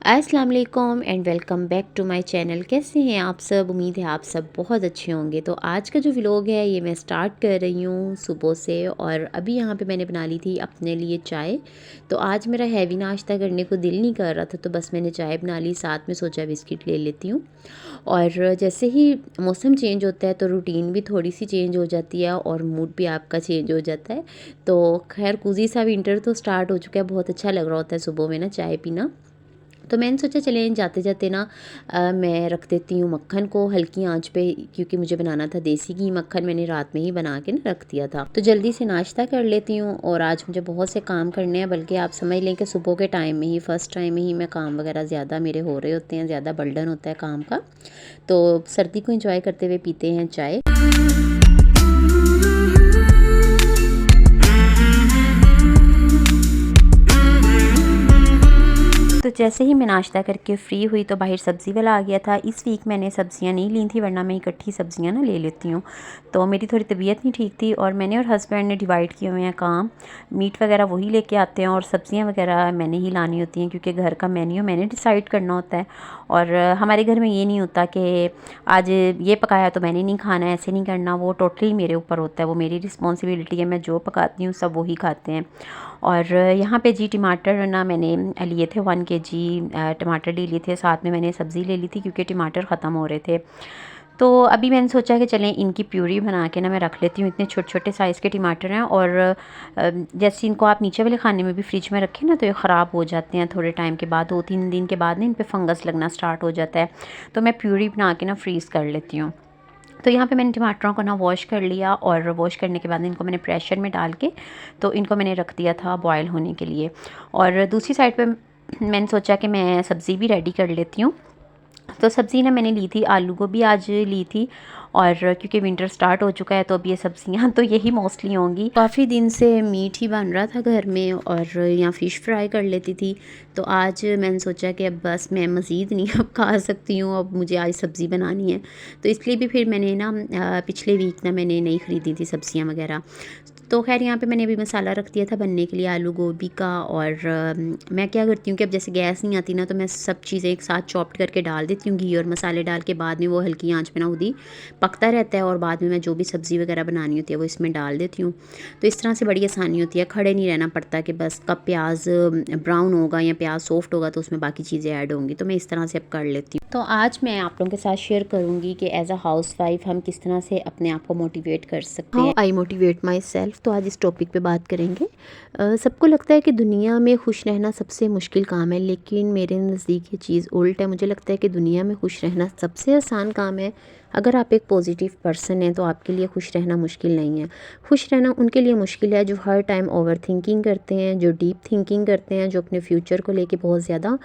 अस्सलाम वालेकुम and welcome back to my channel. कैसे हैं आप सब? उम्मीद है आप सब बहुत अच्छे होंगे। तो आज का जो व्लॉग है ये मैं स्टार्ट कर रही हूँ सुबह से, और अभी यहाँ पे मैंने बना ली थी अपने लिए चाय। तो आज मेरा हैवी नाश्ता करने को दिल नहीं कर रहा था, तो बस मैंने चाय बना ली, साथ में सोचा बिस्किट ले लेती हूँ। और जैसे ही मौसम चेंज होता है तो रूटीन भी थोड़ी सी चेंज हो जाती है और मूड भी आपका चेंज हो जाता है। तो खैर कुजी सा विंटर तो स्टार्ट हो चुका है, बहुत अच्छा लग रहा होता है सुबह में ना चाय पीना। तो मैंने सोचा चलें जाते जाते ना मैं रख देती हूँ मक्खन को हल्की आंच पे, क्योंकि मुझे बनाना था देसी घी मक्खन। मैंने रात में ही बना के ना रख दिया था, तो जल्दी से नाश्ता कर लेती हूँ। और आज मुझे बहुत से काम करने हैं, बल्कि आप समझ लें कि सुबह के टाइम में ही फर्स्ट टाइम में ही मैं काम वगैरह ज़्यादा मेरे हो रहे होते हैं, ज़्यादा बर्डन होता है काम का। तो सर्दी को इंजॉय करते हुए पीते हैं चाय। तो जैसे ही मैं नाश्ता करके फ़्री हुई तो बाहर सब्ज़ी वाला आ गया था। इस वीक मैंने सब्ज़ियाँ नहीं ली थी, वरना मैं इकट्ठी सब्ज़ियाँ ना ले लेती हूँ। तो मेरी थोड़ी तबीयत नहीं ठीक थी और मैंने और हस्बैंड ने डिवाइड किए हुए हैं काम। मीट वगैरह वही लेके आते हैं और सब्ज़ियाँ वगैरह मैंने ही लानी होती हैं, क्योंकि घर का मेन्यू मैंने डिसाइड करना होता है। और हमारे घर में ये नहीं होता कि आज ये पकाया तो मैंने नहीं खाना, ऐसे नहीं करना। वो टोटली मेरे ऊपर होता है, वो मेरी रिस्पॉन्सिबिलिटी है। मैं जो पकाती हूँ सब वही खाते हैं। और यहाँ पे जी टमाटर ना मैंने लिए थे 1 केजी टमाटर ले लिए थे, साथ में मैंने सब्ज़ी ले ली थी क्योंकि टमाटर ख़त्म हो रहे थे। तो अभी मैंने सोचा कि चलें इनकी प्यूरी बना के ना मैं रख लेती हूँ। इतने छोटे छोटे साइज़ के टमाटर हैं, और जैसे इनको आप नीचे वाले खाने में भी फ्रिज में रखें ना तो ये ख़राब हो जाते हैं थोड़े टाइम के बाद, 2-3 दिन के बाद ना इन पर फंगस लगना स्टार्ट हो जाता है। तो मैं प्यूरी बना के ना फ्रीज़ कर लेती हूँ। तो यहाँ पे मैंने टमाटरों को ना वॉश कर लिया, और वॉश करने के बाद इनको मैंने प्रेशर में डाल के तो इनको मैंने रख दिया था बॉयल होने के लिए। और दूसरी साइड पे मैंने सोचा कि मैं सब्ज़ी भी रेडी कर लेती हूँ। तो सब्ज़ी ना मैंने ली थी, आलू गोभी आज ली थी। और क्योंकि विंटर स्टार्ट हो चुका है तो अब ये सब्ज़ियाँ तो यही मोस्टली होंगी। काफ़ी दिन से मीट ही बन रहा था घर में, और या फ़िश फ्राई कर लेती थी। तो आज मैंने सोचा कि अब बस मैं मज़ीद नहीं अब खा सकती हूँ, अब मुझे आज सब्ज़ी बनानी है। तो इसलिए भी फिर मैंने ना पिछले वीक ना मैंने नहीं ख़रीदी थी सब्ज़ियाँ वगैरह। तो खैर यहाँ पे मैंने अभी मसाला रख दिया था बनने के लिए आलू गोभी का। और मैं क्या करती हूँ कि अब जैसे गैस नहीं आती ना, तो मैं सब चीज़ें एक साथ चॉप्ड करके डाल देती हूँ, घी और मसाले डाल के। बाद में वो हल्की आंच पे ना खुद ही पकता रहता है, और बाद में मैं जो भी सब्ज़ी वगैरह बनानी होती है वो इसमें डाल देती हूँ। तो इस तरह से बड़ी आसानी होती है, खड़े नहीं रहना पड़ता कि बस कब प्याज ब्राउन होगा या प्याज सॉफ्ट होगा तो उसमें बाकी चीज़ें ऐड होंगी। तो मैं इस तरह से अब कर लेती हूँ। तो आज मैं आप लोगों के साथ शेयर करूँगी कि एज अ हाउस वाइफ हम किस तरह से अपने आप को मोटिवेट कर सकते हैं। I motivate my self. तो आज इस टॉपिक पे बात करेंगे। सबको लगता है कि दुनिया में खुश रहना सबसे मुश्किल काम है, लेकिन मेरे नज़दीक ये चीज़ उल्ट है। मुझे लगता है कि दुनिया में खुश रहना सबसे आसान काम है। अगर आप एक पॉजिटिव पर्सन हैं तो आपके लिए खुश रहना मुश्किल नहीं है। खुश रहना उनके लिए मुश्किल है जो हर टाइम ओवर थिंकिंग करते हैं, जो डीप थिंकिंग करते हैं, जो अपने फ्यूचर को लेके बहुत ज़्यादा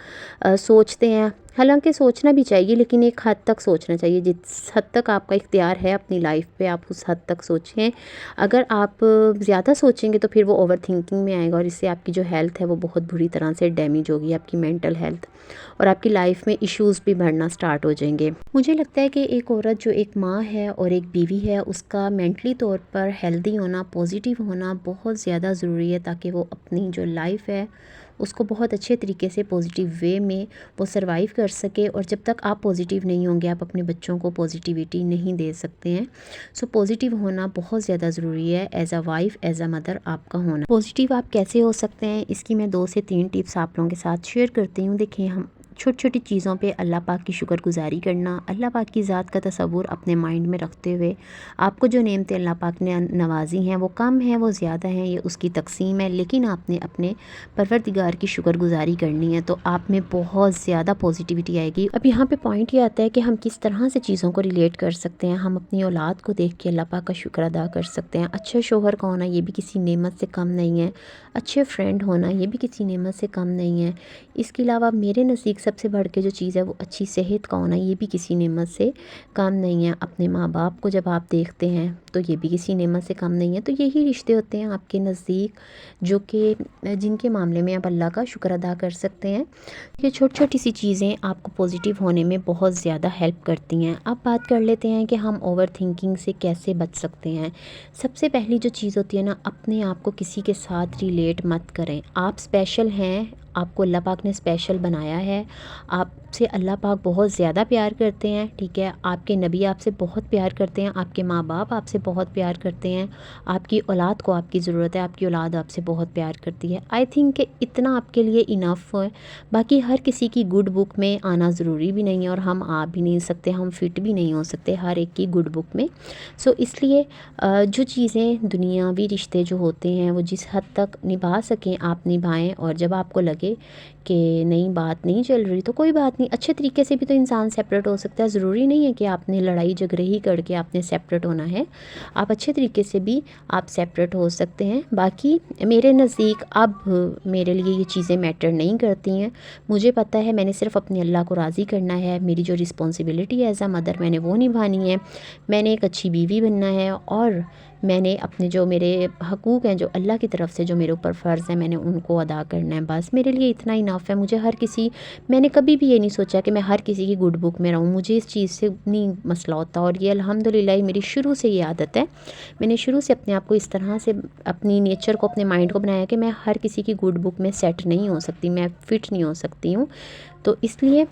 सोचते हैं। हालांकि सोचना भी चाहिए, लेकिन एक हद तक सोचना चाहिए। जिस हद तक आपका इख्तियार है अपनी लाइफ पे, आप उस हद तक सोचें। अगर आप ज़्यादा सोचेंगे तो फिर वो ओवर थिंकिंग में आएगा, और इससे आपकी जो हेल्थ है वो बहुत बुरी तरह से डैमेज होगी, आपकी मेंटल हेल्थ, और आपकी लाइफ में इश्यूज़ भी बढ़ना स्टार्ट हो जाएंगे। मुझे लगता है कि एक औरत जो एक माँ है और एक बीवी है, उसका मेंटली तौर पर हेल्दी होना, पॉजिटिव होना बहुत ज़्यादा ज़रूरी है, ताकि वो अपनी जो लाइफ है उसको बहुत अच्छे तरीके से पॉजिटिव वे में वो सर्वाइव कर सके। और जब तक आप पॉजिटिव नहीं होंगे, आप अपने बच्चों को पॉजिटिविटी नहीं दे सकते हैं। सो पॉजिटिव होना बहुत ज़्यादा ज़रूरी है as a wife, as a mother आपका होना। पॉजिटिव आप कैसे हो सकते हैं, इसकी मैं 2 से 3 टिप्स आप लोगों के साथ शेयर करती हूँ। देखिए, हम छोटी छोटी चीज़ों पे अल्लाह पाक की शुक्रगुजारी करना, अल्लाह पाक की ज़ात का तसव्वुर अपने माइंड में रखते हुए, आपको जो नेमतें अल्लाह पाक ने नवाजी हैं वो कम हैं, वो ज़्यादा हैं, ये उसकी तकसीम है, लेकिन आपने अपने परवरदिगार की शुक्रगुजारी करनी है, तो आप में बहुत ज़्यादा पॉजिटिविटी आएगी। अब यहाँ पे पॉइंट ये आता है कि हम किस तरह से चीज़ों को रिलेट कर सकते हैं। हम अपनी औलाद को देख के अल्लाह पाक का शुक्र अदा कर सकते हैं। अच्छे शोहर का होना ये भी किसी नेमत से कम नहीं है। अच्छे फ्रेंड होना ये भी किसी नेमत से कम नहीं है। इसके अलावा मेरे नज़दीक सबसे बढ़ के जो चीज़ है वो अच्छी सेहत का होना, ये भी किसी नेमत से कम नहीं है। अपने माँ बाप को जब आप देखते हैं तो ये भी किसी नेमत से कम नहीं है। तो यही रिश्ते होते हैं आपके नज़दीक, जो कि जिनके मामले में आप अल्लाह का शुक्र अदा कर सकते हैं। ये छोटी छोटी सी चीज़ें आपको पॉजिटिव होने में बहुत ज़्यादा हेल्प करती हैं। अब बात कर लेते हैं कि हम ओवर थिंकिंग से कैसे बच सकते हैं। सबसे पहली जो चीज़ होती है ना, अपने आप को किसी के साथ रिलेट मत करें। आप स्पेशल हैं, आपको अल्लाह पाक ने स्पेशल बनाया है। आपसे अल्लाह पाक बहुत ज़्यादा प्यार करते हैं, ठीक है। आपके नबी आपसे बहुत प्यार करते हैं, आपके माँ बाप आपसे बहुत प्यार करते हैं, आपकी औलाद को आपकी ज़रूरत है, आपकी औलाद आपसे बहुत प्यार करती है। आई थिंक कि इतना आपके लिए इनफ है। बाकी हर किसी की गुड बुक में आना ज़रूरी भी नहीं है और हम आ भी नहीं सकते, हम फिट भी नहीं हो सकते हर एक की गुड बुक में। सो इसलिए जो चीज़ें दुनियावी रिश्ते जो होते हैं वो जिस हद तक निभा सकें आप निभाएं, और जब आपको लगे कि नई बात नहीं चल रही तो कोई बात नहीं, अच्छे तरीके से भी तो इंसान सेपरेट हो सकता है। ज़रूरी नहीं है कि आपने लड़ाई झगड़े ही करके आपने सेपरेट होना है, आप अच्छे तरीके से भी आप सेपरेट हो सकते हैं। बाकी मेरे नज़दीक अब मेरे लिए ये चीज़ें मैटर नहीं करती हैं। मुझे पता है मैंने सिर्फ अपने अल्लाह को राज़ी करना है, मेरी जो रिस्पॉन्सिबिलिटी है एज़ अ मदर मैंने वो निभानी है, मैंने एक अच्छी बीवी बनना है, और मैंने अपने जो मेरे हकूक़ हैं जो अल्लाह की तरफ से जो मेरे ऊपर फ़र्ज़ है मैंने उनको अदा करना है। बस मेरे लिए इतना इनफ है। मुझे हर किसी, मैंने कभी भी ये नहीं सोचा कि मैं हर किसी की गुड बुक में रहूँ, मुझे इस चीज़ से नहीं मसला होता। और ये अल्हम्दुलिल्लाह मेरी शुरू से ये आदत है। मैंने शुरू से अपने आप को इस तरह से, अपनी नेचर को, अपने माइंड को बनाया कि मैं हर किसी की गुड बुक में सेट नहीं हो सकती, मैं फ़िट नहीं हो सकती हूँ। तो इसलिए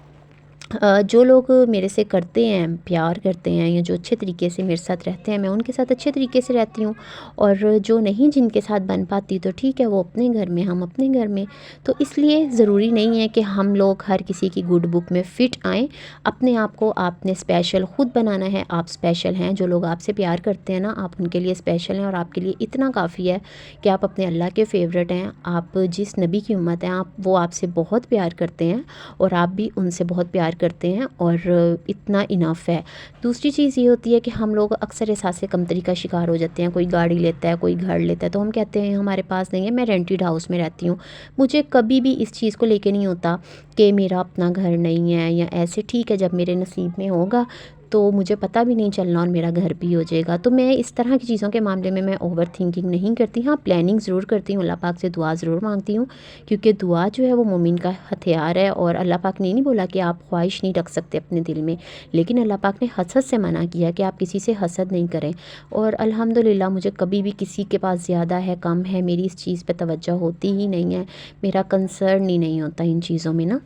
जो लोग मेरे से करते हैं, प्यार करते हैं, या जो अच्छे तरीके से मेरे साथ रहते हैं, मैं उनके साथ अच्छे तरीके से रहती हूँ। और जो नहीं, जिनके साथ बन पाती तो ठीक है, वो अपने घर में, हम अपने घर में। तो इसलिए ज़रूरी नहीं है कि हम लोग हर किसी की गुड बुक में फ़िट आएँ। अपने आप को आपने स्पेशल ख़ुद बनाना है। आप स्पेशल हैं, जो लोग आपसे प्यार करते हैं ना, आप उनके लिए स्पेशल हैं, और आपके लिए इतना काफ़ी है कि आप अपने अल्लाह के फ़ेवरेट हैं। आप जिस नबी की उम्मत हैं, आप, वो आपसे बहुत प्यार करते हैं और आप भी उनसे बहुत प्यार करते हैं, और इतना इनफ है। दूसरी चीज़ ये होती है कि हम लोग अक्सर एहसास कमतरी का शिकार हो जाते हैं। कोई गाड़ी लेता है, कोई घर लेता है, तो हम कहते हैं हमारे पास नहीं है, मैं रेंटेड हाउस में रहती हूँ। मुझे कभी भी इस चीज़ को लेके नहीं होता कि मेरा अपना घर नहीं है या ऐसे। ठीक है, जब मेरे नसीब में होगा तो मुझे पता भी नहीं चलना और मेरा घर भी हो जाएगा। तो मैं इस तरह की चीज़ों के मामले में मैं ओवर थिंकिंग नहीं करती। हाँ, प्लानिंग ज़रूर करती हूँ, अल्लाह पाक से दुआ ज़रूर मांगती हूँ, क्योंकि दुआ जो है वो मोमिन का हथियार है। और अल्लाह पाक ने नहीं बोला कि आप ख्वाहिश नहीं रख सकते अपने दिल में, लेकिन अल्लाह पाक ने हसद से मना किया कि आप किसी से हसद नहीं करें। और अल्हम्दुलिल्लाह मुझे कभी भी किसी के पास ज़्यादा है, कम है, मेरी इस चीज़ पर तवज्जो होती ही नहीं है, मेरा कंसर्न ही नहीं होता इन चीज़ों में ना।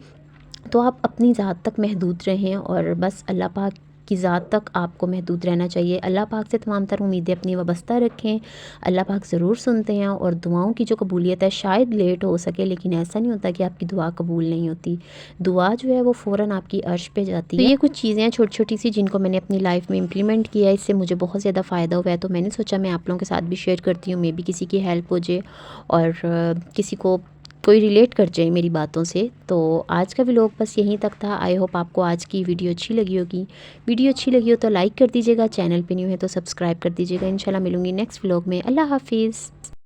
तो आप अपनी ज़ात तक महदूद रहें, और बस अल्लाह पाक की ज़ात तक आपको महदूद रहना चाहिए। अल्लाह पाक से तमाम तर उम्मीदें अपनी वाबस्ता रखें। अल्लाह पाक ज़रूर सुनते हैं, और दुआओं की जो कबूलियत है शायद लेट हो सके, लेकिन ऐसा नहीं होता कि आपकी दुआ कबूल नहीं होती। दुआ जो है वो फ़ौरन आपकी अर्श पे जाती है। तो ये कुछ चीज़ें हैं छोटी-छोटी सी जिनको मैंने अपनी लाइफ में इम्प्लीमेंट किया है, इससे मुझे बहुत ज़्यादा फ़ायदा हुआ है। तो मैंने सोचा मैं आप लोगों के साथ भी शेयर करती हूँ, मे बी किसी की हेल्प हो जाए और किसी को कोई रिलेट कर जाए मेरी बातों से। तो आज का व्लॉग बस यहीं तक था। आई होप आपको आज की वीडियो अच्छी लगी होगी। वीडियो अच्छी लगी हो तो लाइक कर दीजिएगा, चैनल पे न्यू है तो सब्सक्राइब कर दीजिएगा। इंशाल्लाह मिलूँगी नेक्स्ट व्लॉग में। अल्लाह हाफ़िज़।